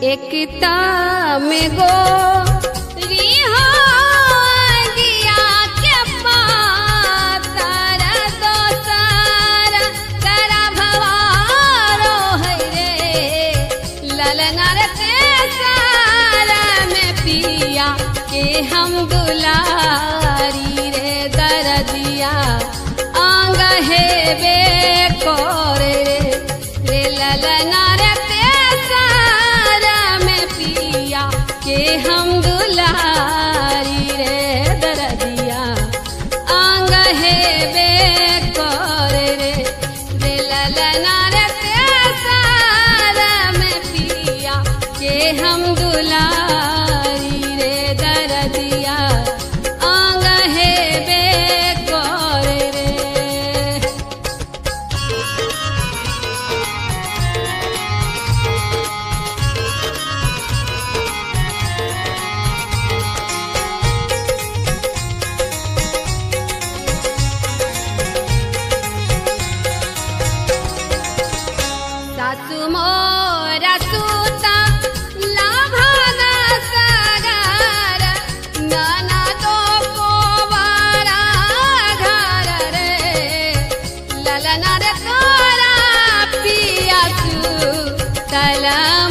एकता में गो रिहा दिया के पातर दोसर करा भवारो है रे ललनर के सार में पिया के हम दुलारी रे दरदिया आंग है बे कोर रे ललनर के हम दुलारी रे दरदिया आंग है बे कोर रे ललना रे सार में पिया के हम दुलारी रे दरदिया आंग है बे कोर रे। सासु मोरा सूता लाभान सगार ननदो को बारा घर रे ललना रे तोरा पिया तल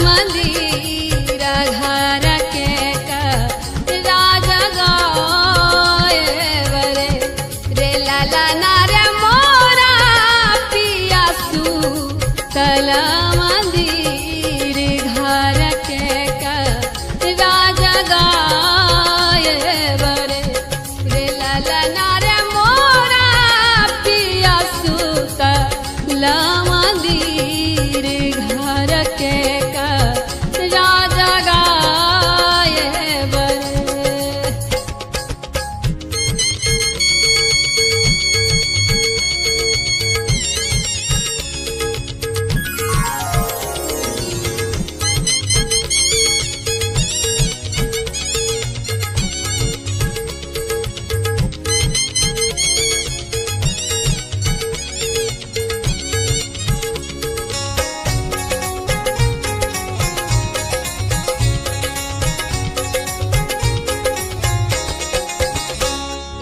मंदिर घर के राज गए रे ललना रे मोरा पिया तल मंदिर घर के राज गाए बरे रे ललना रे मोरा पिया तल मंदिर घर के राज गाए बरे।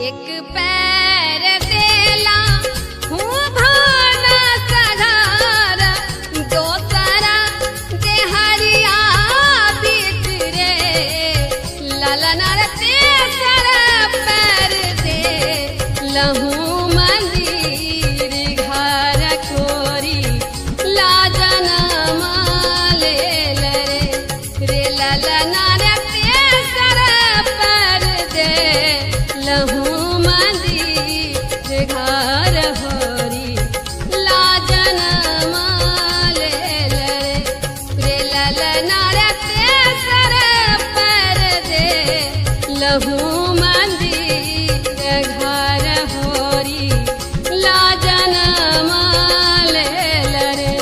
एक पैर देला हूँ भान सघार दोसरा देहरिया बीत रे ललनर तेसर पैर दे लहू मंदिर घर कोरी लाजन माले रे ललनर तेसर पैर दे लहू मंदिर घर होरी लाजन माले रे ललना रे तेसर पैर दे लहू मंदिर घर होरी लाजन माले रे।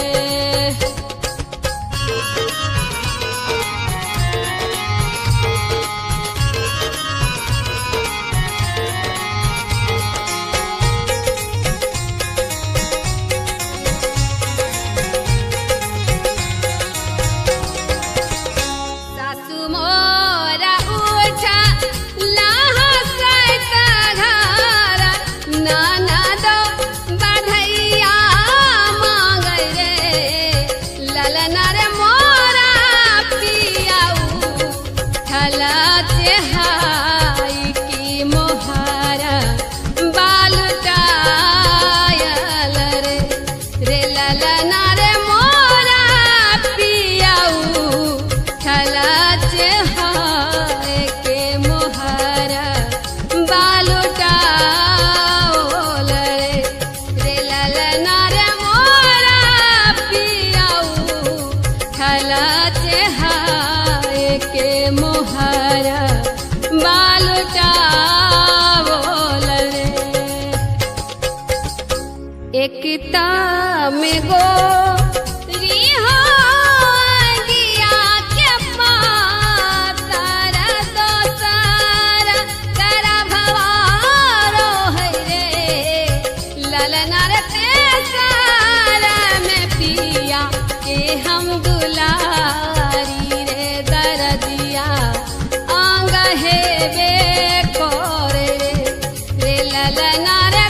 सासु मोरा उठा लाहा सैत घर ननदो बधैया मांग रे ललना रे मोरा पियाऊ थला हाई की मोहारा बालुटायल रे ललना रे मोरा पियाऊ थला हाय के मोहारा बालुटाओल रे ललना रे मोरा पियाऊ थला हाय के मोहारा बालुटाओल रे। एकता में गो रिहा दिया के पातर दोसर करा भवारो है रे ललना रे तेसर में पिया के हम दुलारी रे हेबे करे रे ललना रे